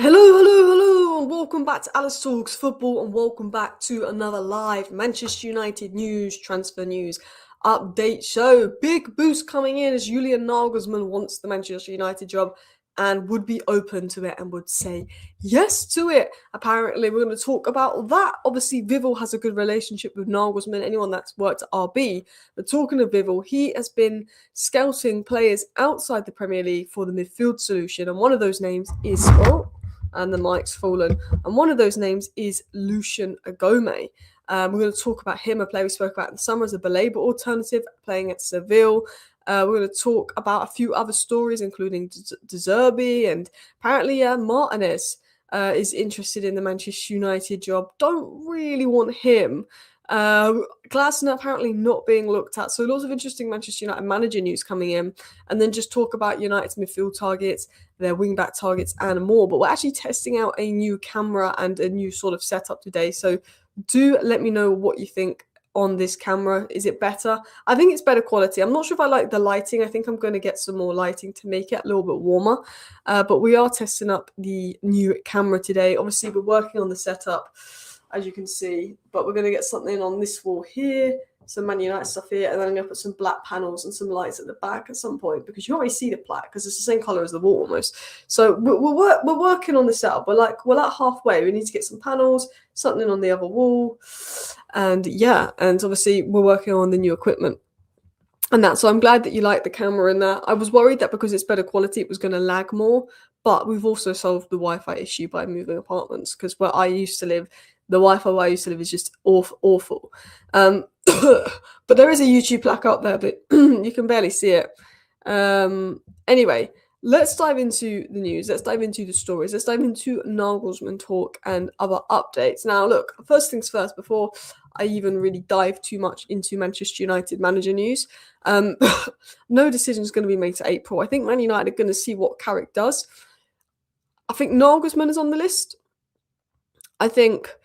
Hello, and welcome back to Alice Talks Football, and welcome back to another live Manchester United transfer news update show. Big boost coming in as Julian Nagelsmann wants the Manchester United job and would be open to it and would say yes to it. Apparently, we're going to talk about that. Obviously, Vivel has a good relationship with Nagelsmann, anyone that's worked at RB. But talking of Vivel, he has been scouting players outside the Premier League for the midfield solution, and one of those names is and the mic's fallen. And one of those names is Lucien Agome. We're going to talk about him, a player we spoke about in the summer as a Baleba alternative, playing at Seville. We're going to talk about a few other stories, including De Zerbi, and apparently Martinez is interested in the Manchester United job. Don't really want him. Glasner apparently not being looked at. So lots of interesting Manchester United manager news coming in. And then just talk about United's midfield targets, their wingback targets, and more. But we're actually testing out a new camera and a new sort of setup today. So do let me know what you think on this camera. Is it better? I think it's better quality. I'm not sure if I like the lighting. I think I'm going to get some more lighting to make it a little bit warmer. But we are testing up the new camera today. Obviously, we're working on the setup, as you can see, but we're going to get something on this wall here, some Man United stuff here, and then I'm going to put some black panels and some lights at the back at some point, because you can't really see the black because it's the same color as the wall almost. So we're working on the setup. We're at halfway. We need to get some panels, something on the other wall, and obviously we're working on the new equipment. And that, so I'm glad that you like the camera in that. I was worried that because it's better quality, it was going to lag more, but we've also solved the Wi-Fi issue by moving apartments, because where I used to live, the Wi-Fi where I used to live is just awful. But there is a YouTube plaque up there, but you can barely see it. Anyway, let's dive into the news. Let's dive into the stories. Let's dive into Nagelsmann talk and other updates. Now, look, first things first, before I even really dive too much into Manchester United manager news, no decision is going to be made to April. I think Man United are going to see what Carrick does. I think Nagelsmann is on the list. I think,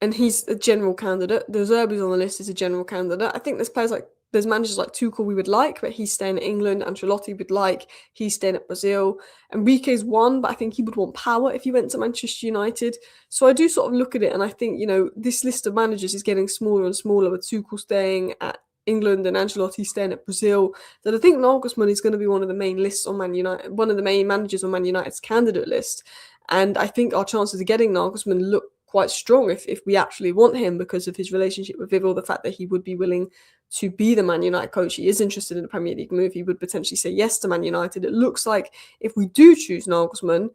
and he's a general candidate. De Zerbi's on the list as a general candidate. I think there's managers like Tuchel we would like, but he's staying at England. Ancelotti would like, he's staying at Brazil. Enrique's one, but I think he would want power if he went to Manchester United. So I do sort of look at it, and I think, this list of managers is getting smaller and smaller, with Tuchel staying at England and Ancelotti staying at Brazil. That I think Nagelsmann is going to be one of the main lists on Man United, one of the main managers on Man United's candidate list. And I think our chances of getting Nagelsmann look quite strong if we actually want him, because of his relationship with Vivel, the fact that he would be willing to be the Man United coach. He is interested in a Premier League move. He would potentially say yes to Man United. It looks like if we do choose Nagelsmann,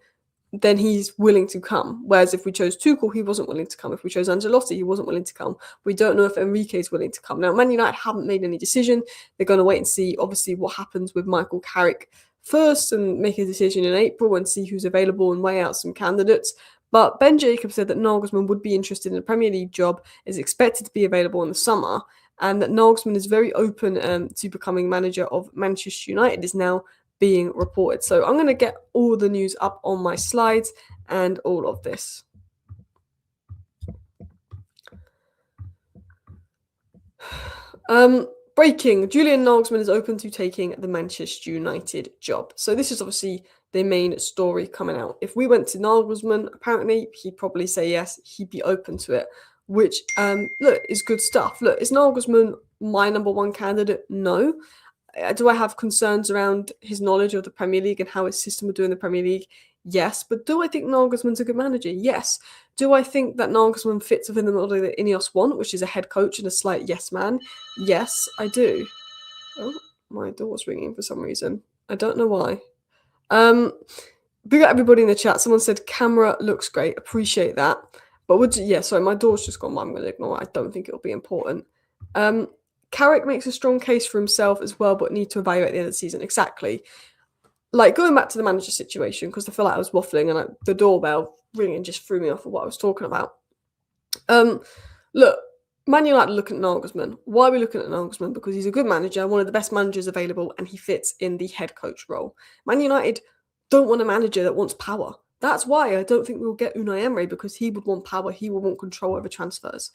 then he's willing to come. Whereas if we chose Tuchel, he wasn't willing to come. If we chose Ancelotti, he wasn't willing to come. We don't know if Enrique is willing to come. Now, Man United haven't made any decision. They're going to wait and see, obviously, what happens with Michael Carrick first, and make a decision in April and see who's available and weigh out some candidates. But Ben Jacobs said that Nagelsmann would be interested in a Premier League job, is expected to be available in the summer, and that Nagelsmann is very open to becoming manager of Manchester United, is now being reported. So I'm going to get all the news up on my slides and all of this. Breaking, Julian Nagelsmann is open to taking the Manchester United job. So this is obviously the main story coming out. If we went to Nagelsmann, apparently he'd probably say yes, he'd be open to it, which, look, is good stuff. Look, is Nagelsmann my number one candidate? No. Do I have concerns around his knowledge of the Premier League and how his system would do in the Premier League? Yes. But do I think Nagelsmann's a good manager? Yes. Do I think that Nagelsmann fits within the model that Ineos want, which is a head coach and a slight yes man? Yes, I do. Oh, my door's ringing for some reason. I don't know why. Big up everybody in the chat. Someone said camera looks great. Appreciate that. But my door's just gone. I'm going to ignore it. I don't think it'll be important. Carrick makes a strong case for himself as well, but need to evaluate at the end of the season. Exactly. Like, going back to the manager situation, because I feel like I was waffling and the doorbell ringing just threw me off of what I was talking about. Look, Man United are looking at Nagelsmann. Why are we looking at Nagelsmann? Because he's a good manager, one of the best managers available, and he fits in the head coach role. Man United don't want a manager that wants power. That's why I don't think we'll get Unai Emery, because he would want power. He would want control over transfers.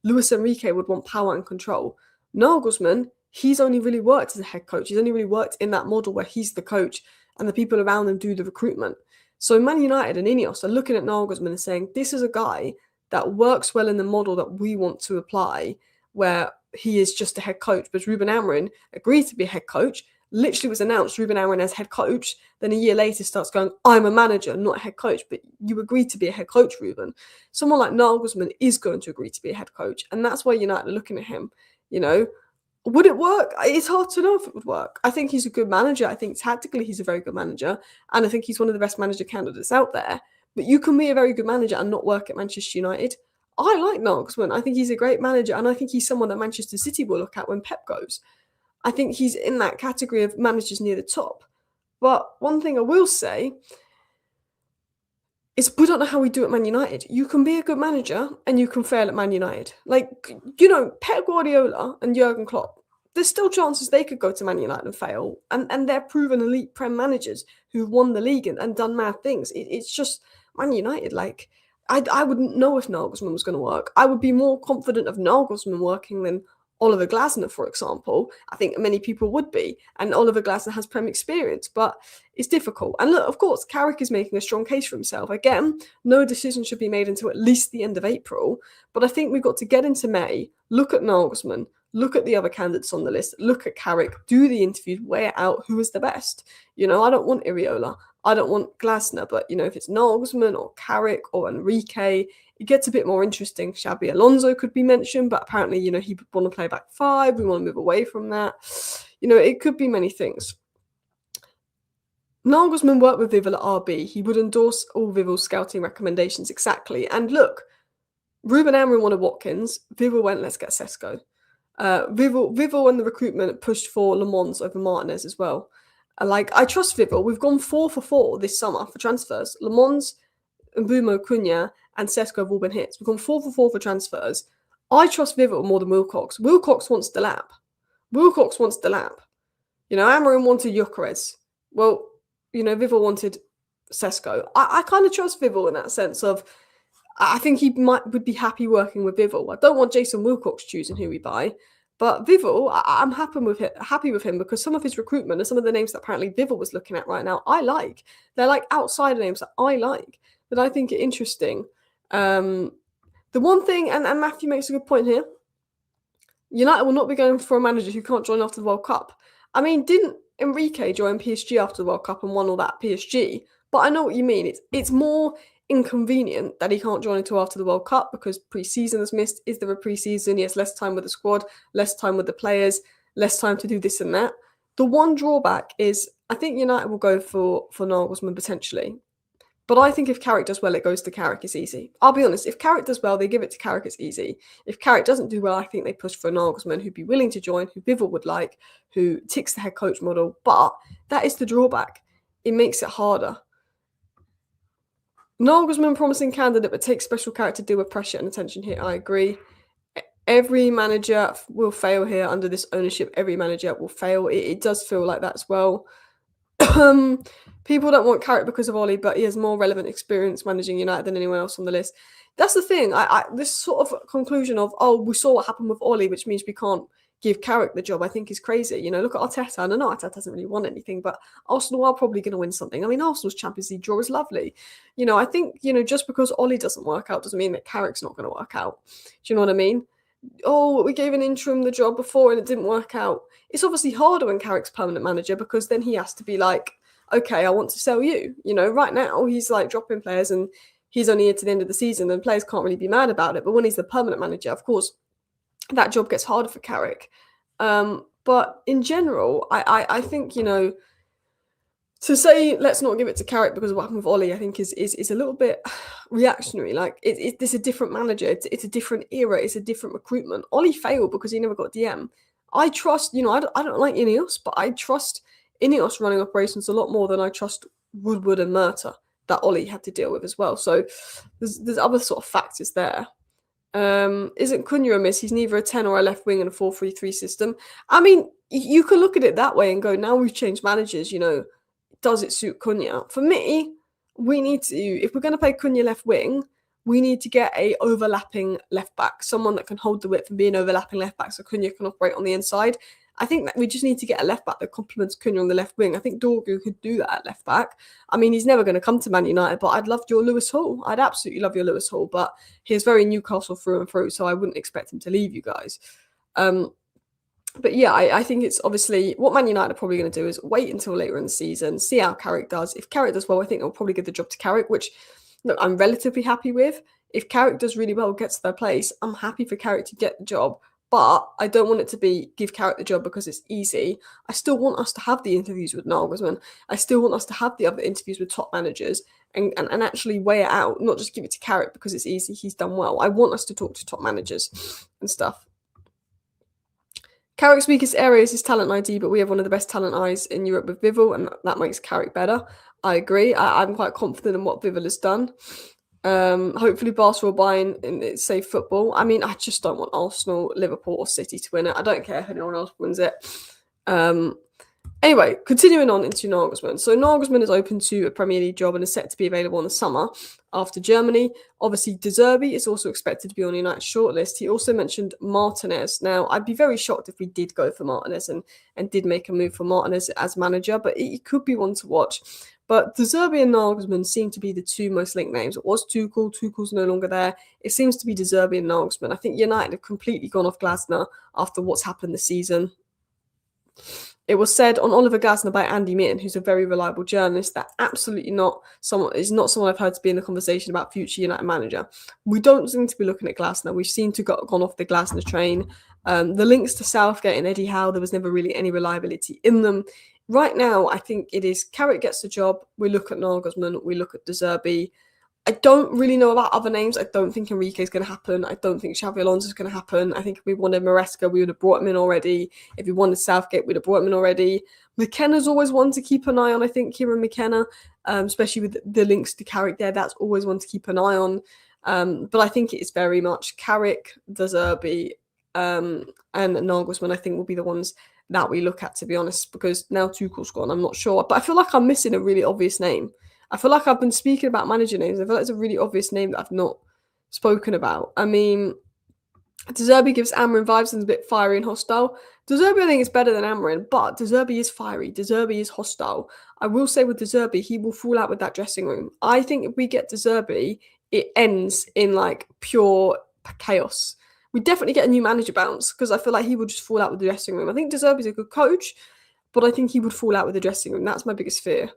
Luis Enrique would want power and control. Nagelsmann, he's only really worked as a head coach. He's only really worked in that model where he's the coach and the people around him do the recruitment. So Man United and Ineos are looking at Nagelsmann and saying, this is a guy that works well in the model that we want to apply, where he is just a head coach. But Ruben Amorim agreed to be a head coach, literally was announced Ruben Amorim as head coach, then a year later starts going, I'm a manager, not a head coach, but you agreed to be a head coach, Ruben. Someone like Nagelsmann is going to agree to be a head coach, and that's why United are looking at him, you know. Would it work? It's hard to know if it would work. I think he's a good manager. I think tactically he's a very good manager, and I think he's one of the best manager candidates out there. But you can be a very good manager and not work at Manchester United. I like Nagelsmann. I think he's a great manager, and I think he's someone that Manchester City will look at when Pep goes. I think he's in that category of managers near the top. But one thing I will say is we don't know how we do at Man United. You can be a good manager and you can fail at Man United. Like, you know, Pep Guardiola and Jurgen Klopp, there's still chances they could go to Man United and fail. And they're proven elite Prem managers who've won the league and done mad things. It's just Man United, like, I wouldn't know if Nagelsmann was going to work. I would be more confident of Nagelsmann working than Oliver Glasner, for example. I think many people would be. And Oliver Glasner has Prem experience, but it's difficult. And look, of course, Carrick is making a strong case for himself. Again, no decision should be made until at least the end of April. But I think we've got to get into May, look at Nagelsmann, look at the other candidates on the list, look at Carrick, do the interviews, weigh out who is the best. You know, I don't want Iriola, I don't want Glasner, but, you know, if it's Nagelsmann or Carrick or Enrique, it gets a bit more interesting. Xabi Alonso could be mentioned, but apparently, you know, he would want to play back five. We want to move away from that. You know, it could be many things. Nagelsmann worked with Vivel at RB. He would endorse all Vivel's scouting recommendations exactly. And look, Ruben Amorim wanted Watkins. Vivel went, let's get Sesko. Vivel and the recruitment pushed for Le Mans over Martinez as well. I trust Vivel. We've gone 4 for 4 this summer for transfers. Le Mans, Mbumo, Cunha, and Sesko have all been hits. We've gone 4 for 4 for transfers. I trust Vivel more than Wilcox. Wilcox wants Delap. You know, Amorim wanted Gyökeres. Well, you know, Vivel wanted Sesko. I kind of trust Vivel in that sense of, I think he would be happy working with Vivel. I don't want Jason Wilcox choosing who we buy, but Vivel, I'm happy with him because some of his recruitment and some of the names that apparently Vivel was looking at right now, I like. They're like outsider names that I like, that I think are interesting. The one thing, and Matthew makes a good point here, United will not be going for a manager who can't join after the World Cup. I mean, didn't Enrique join PSG after the World Cup and won all that PSG? But I know what you mean. It's more inconvenient that he can't join until after the World Cup because pre-season is missed. Is there a pre-season? He has less time with the squad, less time with the players, less time to do this and that. The one drawback is I think United will go for Nagelsmann potentially. But I think if Carrick does well, it goes to Carrick. It's easy. I'll be honest. If Carrick does well, they give it to Carrick. It's easy. If Carrick doesn't do well, I think they push for Nagelsmann, who'd be willing to join, who Vivel would like, who ticks the head coach model. But that is the drawback. It makes it harder. Nagelsmann, promising candidate, but takes special character to deal with pressure and attention here. I agree. Every manager will fail here under this ownership. Every manager will fail. It does feel like that as well. People don't want Carrick because of Ollie, but he has more relevant experience managing United than anyone else on the list. That's the thing. This sort of conclusion of, we saw what happened with Ollie, which means we can't give Carrick the job, I think is crazy. You know, look at Arteta. I know Arteta hasn't really won anything, but Arsenal are probably going to win something. I mean, Arsenal's Champions League draw is lovely. You know, I think, you know, just because Ollie doesn't work out doesn't mean that Carrick's not going to work out. Do you know what I mean? Oh, we gave an interim the job before and it didn't work out. It's obviously harder when Carrick's permanent manager because then he has to be like, okay, I want to sell you. You know, right now he's like dropping players and he's only here to the end of the season and players can't really be mad about it. But when he's the permanent manager, of course, that job gets harder for Carrick. But in general, I think, you know, to say let's not give it to Carrick because of what happened with Ollie, I think is a little bit reactionary. Like it's a different manager, it's a different era, it's a different recruitment. Ollie failed because he never got DM. I trust, you know, I don't like Ineos, but I trust Ineos running operations a lot more than I trust Woodward and Murta that Ollie had to deal with as well. So there's other sort of factors there. Isn't Cunha a miss? He's neither a 10 or a left wing in a 4-3-3 system. I mean, you can look at it that way and go, now we've changed managers, you know, does it suit Cunha? For me, we need to, if we're going to play Cunha left wing, we need to get a overlapping left back, someone that can hold the width and be an overlapping left back so Cunha can operate on the inside. I think that we just need to get a left back that complements Cunha on the left wing. I think Dorgu could do that at left back. I mean, he's never going to come to Man United, but I'd love your Lewis Hall. I'd absolutely love your Lewis Hall, but he's very Newcastle through and through, so I wouldn't expect him to leave you guys. But yeah, I think it's obviously what Man United are probably going to do is wait until later in the season, see how Carrick does. If Carrick does well, I think they'll probably give the job to Carrick, which look, I'm relatively happy with. If Carrick does really well, gets their place, I'm happy for Carrick to get the job. But I don't want it to be give Carrick the job because it's easy. I still want us to have the interviews with Nagelsmann. I still want us to have the other interviews with top managers and actually weigh it out, not just give it to Carrick because it's easy, he's done well. I want us to talk to top managers and stuff. Carrick's weakest area is his talent ID, but we have one of the best talent eyes in Europe with Vivel, and that makes Carrick better. I agree. I'm quite confident in what Vivel has done. Hopefully Barca will buy in safe football. I mean, I just don't want Arsenal, Liverpool or City to win it. I don't care if anyone else wins it. Anyway, continuing on into Nagelsmann. So Nagelsmann is open to a Premier League job and is set to be available in the summer after Germany. Obviously, De Zerbi is also expected to be on the United shortlist. He also mentioned Martinez. Now, I'd be very shocked if we did go for Martinez and did make a move for Martinez as manager, but he could be one to watch. But De Zerbi and Nagelsmann seem to be the two most linked names. It was Tuchel. Tuchel's no longer there. It seems to be De Zerbi and Nagelsmann. I think United have completely gone off Glasner after what's happened this season. It was said on Oliver Glasner by Andy Mitten, who's a very reliable journalist, that absolutely not someone I've heard to be in the conversation about future United manager. We don't seem to be looking at Glasner. We've seen to gone off the Glasner train. The links to Southgate and Eddie Howe, there was never really any reliability in them. Right now, I think it is Carrick gets the job. We look at Nagelsmann. We look at De Zerbi. I don't really know about other names. I don't think Enrique is going to happen. I don't think Xabi Alonso is going to happen. I think if we wanted Maresca, we would have brought him in already. If we wanted Southgate, we'd have brought him in already. McKenna's always one to keep an eye on, I think, Kieran McKenna, especially with the links to Carrick there. That's always one to keep an eye on. But I think it's very much Carrick, De Zerbi, and Nagelsmann, I think, will be the ones that we look at, to be honest, because now Tuchel's gone, I'm not sure. But I feel like I'm missing a really obvious name. I feel like I've been speaking about manager names. I feel like it's a really obvious name that I've not spoken about. I mean, De Zerbi gives Amarin vibes and is a bit fiery and hostile. De Zerbi, I think, is better than Amarin, but De Zerbi is fiery. De Zerbi is hostile. I will say with De Zerbi, he will fall out with that dressing room. I think if we get De Zerbi, it ends in like pure chaos. We definitely get a new manager bounce because I feel like he would just fall out with the dressing room. I think De Zerbi is a good coach, but I think he would fall out with the dressing room. That's my biggest fear.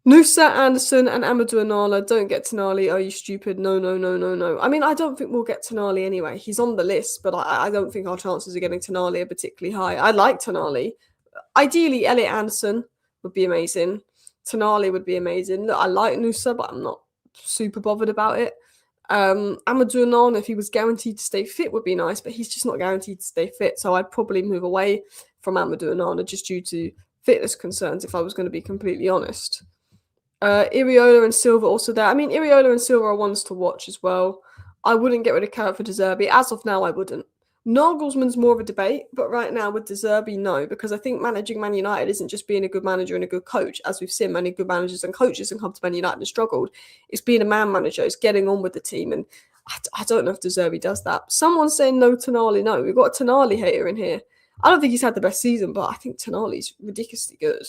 Nusa, Anderson and Amadou Onana don't get Tonali. Are you stupid? No. I mean, I don't think we'll get Tonali anyway. He's on the list, but I don't think our chances of getting Tonali are particularly high. I like Tonali. Ideally, Elliot Anderson would be amazing. Tonali would be amazing. I like Nusa, but I'm not super bothered about it. Amadou Onana, if he was guaranteed to stay fit, would be nice, but he's just not guaranteed to stay fit. So I'd probably move away from Amadou Onana just due to fitness concerns, if I was going to be completely honest. Iriola and Silva also there. I mean, Iriola and Silva are ones to watch as well. I wouldn't get rid of Carrick for De Zerbi. As of now, I wouldn't. Nagelsmann's more of a debate, but right now with De Zerbi, no, because I think managing Man United isn't just being a good manager and a good coach, as we've seen many good managers and coaches and come to Man United and struggled. It's being a man manager, it's getting on with the team, and I don't know if De Zerbi does that. Someone's saying no Tonali, no. We've got a Tonali hater in here. I don't think he's had the best season, but I think Tonali's ridiculously good.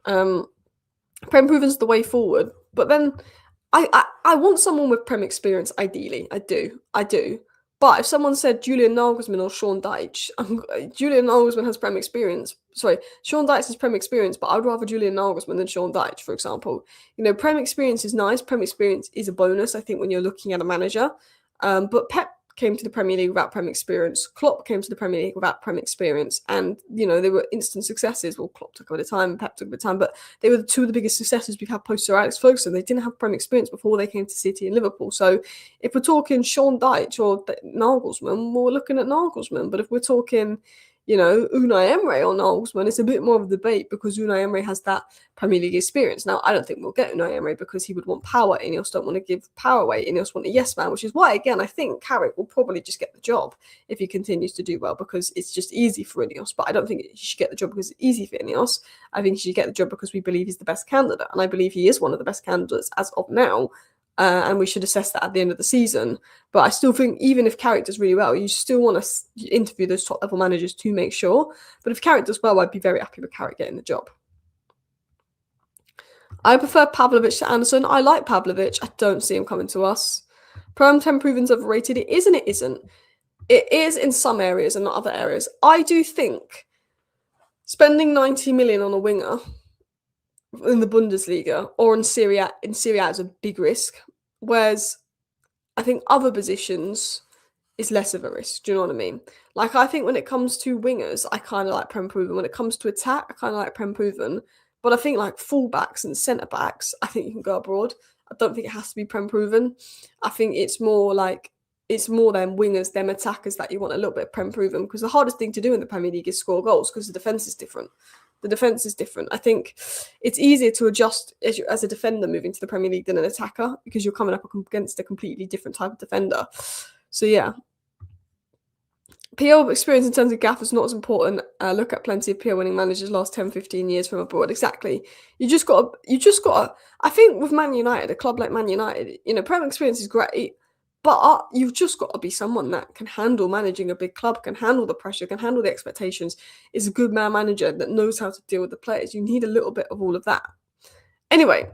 Prem Proven's the way forward, but then I want someone with Prem experience, ideally. I do. But if someone said Julian Nagelsmann or Sean Dyche, Julian Nagelsmann has Prem experience. Sorry, Sean Dyche has Prem experience, but I'd rather Julian Nagelsmann than Sean Dyche, for example. You know, Prem experience is nice. Prem experience is a bonus, I think, when you're looking at a manager. But Pep came to the Premier League without Prem experience. Klopp came to the Premier League without Prem experience. And, you know, they were instant successes. Well, Klopp took a bit of time, Pep took a bit of time, but they were two of the biggest successes we've had post Sir Alex Ferguson. They didn't have Prem experience before they came to City and Liverpool. So if we're talking Sean Dyche or Nagelsmann, we're looking at Nagelsmann. But if we're talking, you know, Unai Emery or Nagelsmann, it's a bit more of a debate because Unai Emery has that Premier League experience. Now, I don't think we'll get Unai Emery because he would want power. Ineos don't want to give power away. Ineos want a yes man, which is why, again, I think Carrick will probably just get the job if he continues to do well because it's just easy for Ineos. But I don't think he should get the job because it's easy for Ineos. I think he should get the job because we believe he's the best candidate. And I believe he is one of the best candidates as of now. and we should assess that at the end of the season. But I still think even if Carrick does really well, you still want to interview those top level managers to make sure. But if Carrick does well, I'd be very happy with Carrick getting the job. I prefer Pavlovic to Anderson. I like Pavlovic. I don't see him coming to us. Prem Proven's overrated. It is and it isn't. It is in some areas and not other areas. I do think spending 90 million on a winger in the Bundesliga or in Serie A is a big risk. Whereas I think other positions is less of a risk. Do you know what I mean? Like, I think when it comes to wingers, I kind of like Prem Proven. When it comes to attack, I kind of like Prem Proven. But I think like fullbacks and centre backs, I think you can go abroad. I don't think it has to be Prem Proven. I think it's more them wingers, them attackers that you want a little bit of Prem Proven, because the hardest thing to do in the Premier League is score goals because the defence is different. I think it's easier to adjust as a defender moving to the Premier League than an attacker because you're coming up against a completely different type of defender. So yeah. PL experience in terms of gaff is not as important. Look at plenty of PL winning managers last 10, 15 years from abroad. Exactly. You just got to, I think with Man United, a club like Man United, Prem experience is great, but you've just got to be someone that can handle managing a big club, can handle the pressure, can handle the expectations, is a good manager that knows how to deal with the players. You need a little bit of all of that. Anyway,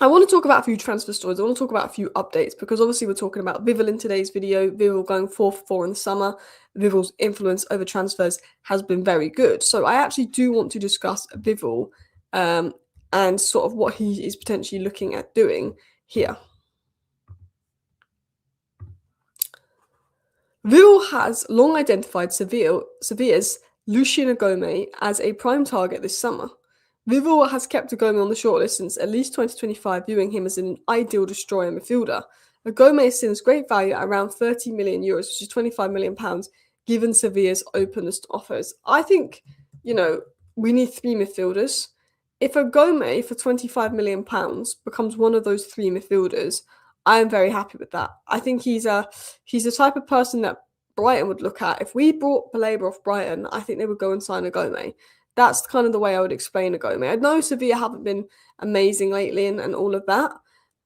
I want to talk about a few transfer stories. I want to talk about a few updates because obviously we're talking about Vivel in today's video. Vivel going 4-for-4 in the summer. Vivel's influence over transfers has been very good. So I actually do want to discuss Vivel and sort of what he is potentially looking at doing here. Vivel has long identified Sevilla's Lucien Agome as a prime target this summer. Vivel has kept Agome on the shortlist since at least 2025, viewing him as an ideal destroyer midfielder. Agome has seen great value at around 30 million euros, which is £25 million, given Sevilla's openness offers. I think, we need three midfielders. If Agome for £25 million becomes one of those three midfielders, I am very happy with that. I think he's the type of person that Brighton would look at. If we brought Baleba off Brighton, I think they would go and sign Agome. That's kind of the way I would explain Agome. I know Sevilla haven't been amazing lately and all of that.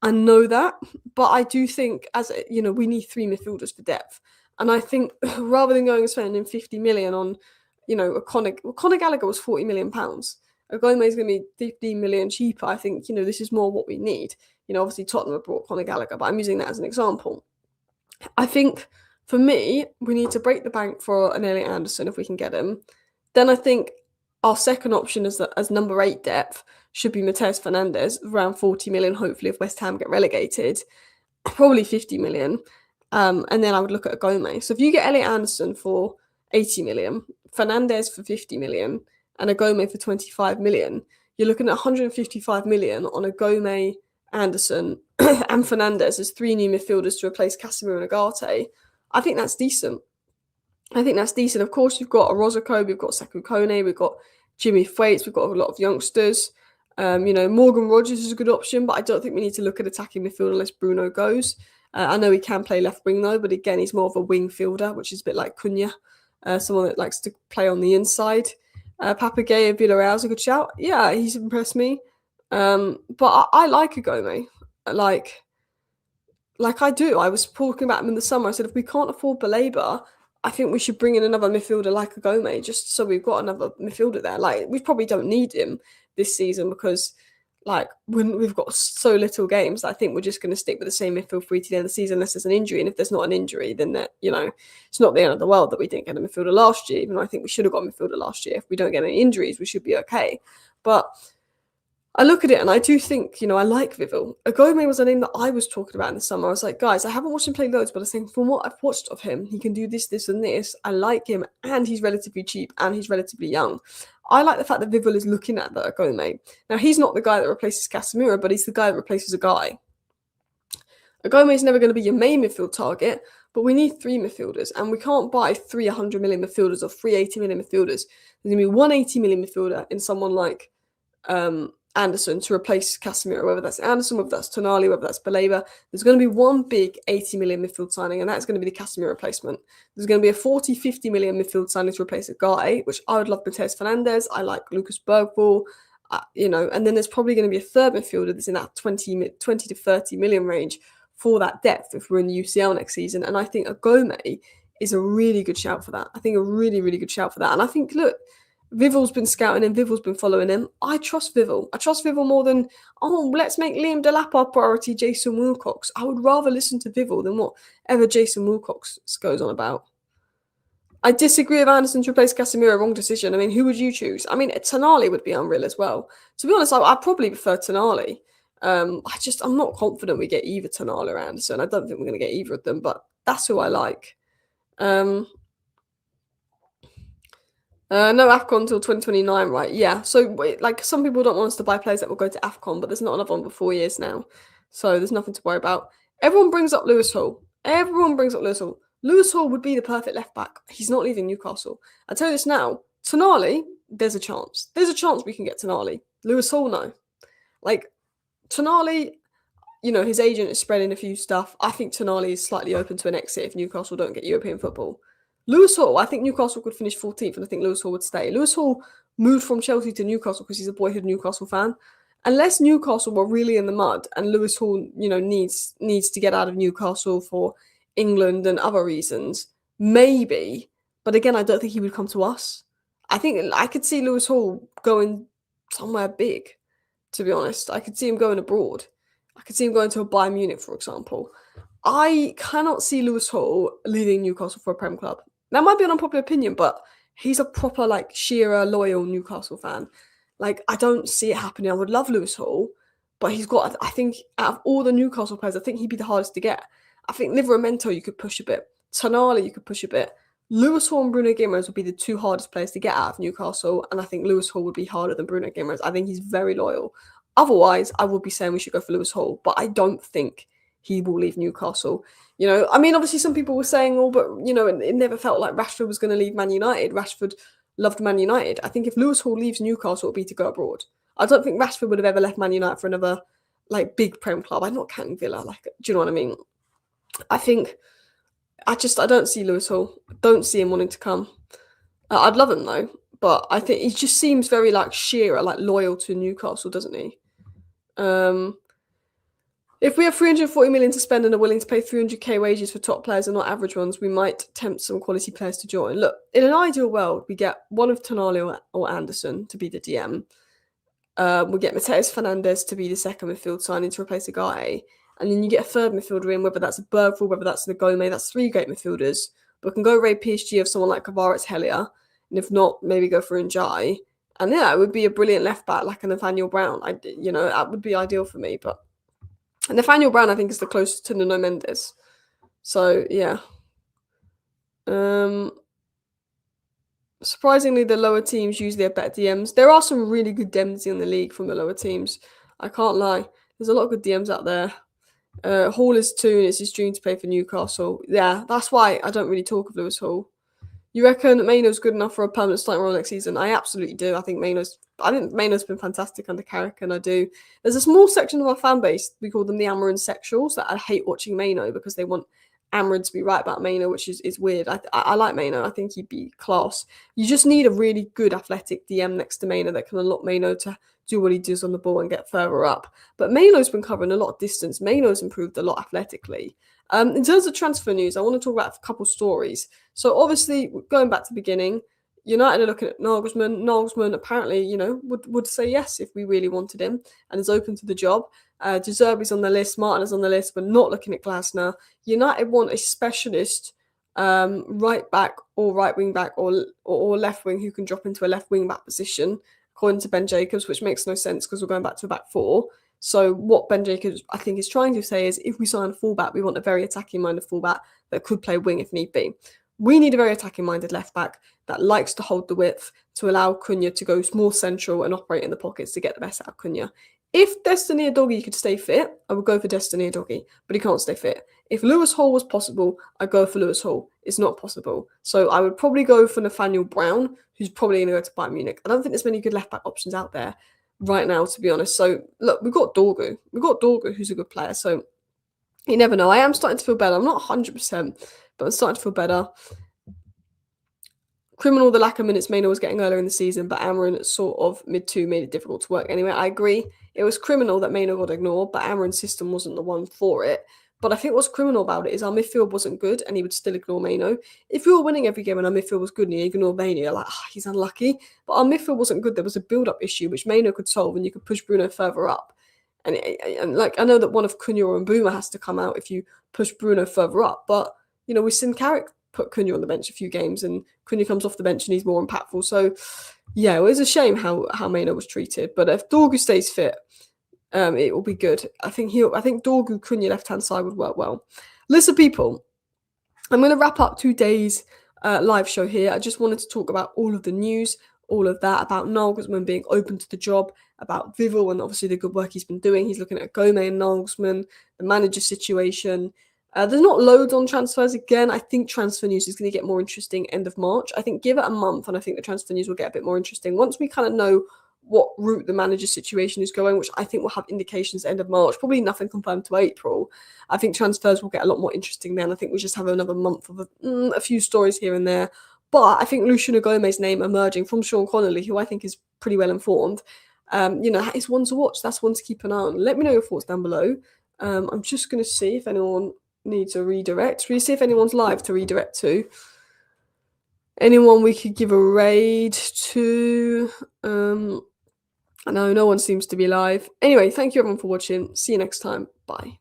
I know that. But I do think, we need three midfielders for depth. And I think rather than going and spending 50 million on, Conor Gallagher was £40 million. Agome is going to be 15 million cheaper. I think, this is more what we need. Obviously Tottenham have brought Conor Gallagher, but I'm using that as an example. I think, for me, we need to break the bank for an Elliot Anderson if we can get him. Then I think our second option as number 8 depth should be Mateus Fernandes, around 40 million, hopefully, if West Ham get relegated. Probably 50 million. And then I would look at Agome. So if you get Elliot Anderson for 80 million, Fernandes for 50 million, and Agome for 25 million, you're looking at 155 million on Agome, Anderson, and Fernandes as 3 new midfielders to replace Casemiro and Agate. I think that's decent. Of course, you've got Orozco, we've got Sekou Kone, we've got Jimmy Thwaites, we've got a lot of youngsters. Morgan Rogers is a good option, but I don't think we need to look at attacking midfield unless Bruno goes. I know he can play left wing though, but again, he's more of a wing fielder, which is a bit like Cunha, someone that likes to play on the inside. Papagay of Villarreal is a good shout. Yeah, he's impressed me. But I like Agome. Like I do. I was talking about him in the summer. I said, if we can't afford Baleba, I think we should bring in another midfielder like Agome, just so we've got another midfielder there. Like, we probably don't need him this season because, we've got so little games that I think we're just going to stick with the same midfield for the end of the season unless there's an injury. And if there's not an injury, then it's not the end of the world that we didn't get a midfielder last year, even though I think we should have got a midfielder last year. If we don't get any injuries, we should be okay. But I look at it and I do think, I like Vivel. Agome was a name that I was talking about in the summer. I was like, guys, I haven't watched him play loads, but I think from what I've watched of him, he can do this, this, and this. I like him, and he's relatively cheap, and he's relatively young. I like the fact that Vivel is looking at that Agome. Now, he's not the guy that replaces Casemiro, but he's the guy that replaces a guy. Agome is never going to be your main midfield target, but we need 3 midfielders, and we can't buy 3 100 million midfielders or 3 80 million midfielders. There's going to be 1 80 million midfielder in someone like Anderson to replace Casemiro, whether that's Anderson, whether that's Tonali, whether that's Baleba. There's going to be one big 80 million midfield signing, and that's going to be the Casemiro replacement. There's going to be a 40, 50 million midfield signing to replace a guy, which I would love Mateus Fernandes. I like Lucas Bergvall. and then there's probably going to be a third midfielder that's in that 20 to 30 million range for that depth if we're in the UCL next season. And I think a Gome is a really good shout for that. I think a really, really good shout for that. And I think, look, Vival's been scouting him. Vival's been following him. I trust Vival. I trust Vival more than, let's make Liam Delap our priority, Jason Wilcox. I would rather listen to Vival than whatever Jason Wilcox goes on about. I disagree with Anderson to replace Casemiro. Wrong decision. I mean, who would you choose? I mean, Tonali would be unreal as well. To be honest, I probably prefer Tonali. I'm not confident we get either Tonali or Anderson. I don't think we're going to get either of them, but that's who I like. No AFCON until 2029, right? Yeah. So, like, some people don't want us to buy players that will go to AFCON, but there's not another one for 4 years now. So there's nothing to worry about. Everyone brings up Lewis Hall. Lewis Hall would be the perfect left back. He's not leaving Newcastle. I tell you this now, Tonali, there's a chance. There's a chance we can get Tonali. Lewis Hall, no. Like, Tonali, his agent is spreading a few stuff. I think Tonali is slightly open to an exit if Newcastle don't get European football. Lewis Hall, I think Newcastle could finish 14th, and I think Lewis Hall would stay. Lewis Hall moved from Chelsea to Newcastle because he's a boyhood Newcastle fan. Unless Newcastle were really in the mud and Lewis Hall, needs to get out of Newcastle for England and other reasons, maybe. But again, I don't think he would come to us. I think I could see Lewis Hall going somewhere big, to be honest. I could see him going abroad. I could see him going to a Bayern Munich, for example. I cannot see Lewis Hall leaving Newcastle for a Prem club. That might be an unpopular opinion, but he's a proper, like, Shearer, loyal Newcastle fan. Like, I don't see it happening. I would love Lewis Hall, but I think, out of all the Newcastle players, I think he'd be the hardest to get. I think Livramento you could push a bit. Tonali you could push a bit. Lewis Hall and Bruno Guimaraes would be the two hardest players to get out of Newcastle, and I think Lewis Hall would be harder than Bruno Guimaraes. I think he's very loyal. Otherwise, I would be saying we should go for Lewis Hall, but I don't think he will leave Newcastle. I mean, obviously some people were saying, it never felt like Rashford was going to leave Man United. Rashford loved Man United. I think if Lewis Hall leaves Newcastle, it would be to go abroad. I don't think Rashford would have ever left Man United for another, like, big Prem club. I'm not counting Villa. Like, do you know what I mean? I don't see Lewis Hall. I don't see him wanting to come. I'd love him though, but I think he just seems very like Shearer, like loyal to Newcastle, doesn't he? If we have 340 million to spend and are willing to pay 300k wages for top players and not average ones, we might tempt some quality players to join. Look, in an ideal world, we get one of Tonali or Anderson to be the DM. We get Mateus Fernandes to be the second midfield signing to replace a guy. And then you get a third midfielder in, whether that's a Bergvall, whether that's the Gome. That's three great midfielders. But we can go raid PSG of someone like Kvaratskhelia Helia. And if not, maybe go for Njai. And yeah, it would be a brilliant left back like a Nathaniel Brown. That would be ideal for me. But Nathaniel Brown, I think, is the closest to Nuno Mendes. So, yeah. Surprisingly, the lower teams usually have better DMs. There are some really good DMs in the league from the lower teams. I can't lie. There's a lot of good DMs out there. Hall is 2 and it's his dream to play for Newcastle. Yeah, that's why I don't really talk of Lewis Hall. You reckon Maino's good enough for a permanent starting role next season? I absolutely do. I think Maino's been fantastic under Carrick, and I do. There's a small section of our fan base, we call them the Amarin sexuals, that I hate watching Maino because they want Amarin to be right about Maino, which is weird. I like Maino. I think he'd be class. You just need a really good athletic DM next to Maino that can unlock Maino to do what he does on the ball and get further up. But Maino's been covering a lot of distance. Maino's improved a lot athletically. In terms of transfer news, I want to talk about a couple stories. So obviously, going back to the beginning, United are looking at Nagelsmann. Nagelsmann apparently, would say yes if we really wanted him and is open to the job. De Zerbi's on the list, Martin is on the list, but not looking at Glasner. United want a specialist right back or right wing back or left wing who can drop into a left wing back position, according to Ben Jacobs, which makes no sense because we're going back to a back four. So what Ben Jacobs, I think, is trying to say is if we sign a fullback, we want a very attacking-minded fullback that could play wing if need be. We need a very attacking-minded left-back that likes to hold the width to allow Cunha to go more central and operate in the pockets to get the best out of Cunha. If Destiny Udogie could stay fit, I would go for Destiny Udogie, but he can't stay fit. If Lewis Hall was possible, I'd go for Lewis Hall. It's not possible. So I would probably go for Nathaniel Brown, who's probably going to go to Bayern Munich. I don't think there's many good left-back options out there right now, to be honest. So, look, we've got Dorgu. Who's a good player. So, you never know. I am starting to feel better. I'm not 100%, but I'm starting to feel better. Criminal the lack of minutes Maynard was getting earlier in the season, but Amarin sort of mid-2 made it difficult to work anyway. I agree. It was criminal that Maynard got ignored, but Amarin's system wasn't the one for it. But I think what's criminal about it is our midfield wasn't good and he would still ignore Maino. If we were winning every game and our midfield was good and he ignored Maino, you're like, he's unlucky. But our midfield wasn't good. There was a build-up issue which Maino could solve and you could push Bruno further up. And like, I know that one of Cunha and Boomer has to come out if you push Bruno further up. But, we've seen Carrick put Cunha on the bench a few games and Cunha comes off the bench and he's more impactful. So, yeah, it was a shame how Maino was treated. But if Dorgu stays fit, it will be good. I think Dorgu Cunha left-hand side would work well. Listen, people, I'm going to wrap up today's live show here. I just wanted to talk about all of the news, all of that, about Nagelsmann being open to the job, about Vivel and obviously the good work he's been doing. He's looking at Gomez and Nagelsmann, the manager situation. There's not loads on transfers. Again, I think transfer news is going to get more interesting end of March. I think give it a month and I think the transfer news will get a bit more interesting. Once we kind of know what route the manager situation is going, which I think will have indications end of March, probably nothing confirmed to April. I think transfers will get a lot more interesting then. I think we just have another month of a few stories here and there. But I think Luciano Gomez's name emerging from Sean Connolly, who I think is pretty well informed, is one to watch. That's one to keep an eye on. Let me know your thoughts down below. I'm just going to see if anyone needs a redirect. Should we see if anyone's live to redirect to? Anyone we could give a raid to? I know no one seems to be live. Anyway, thank you everyone for watching. See you next time. Bye.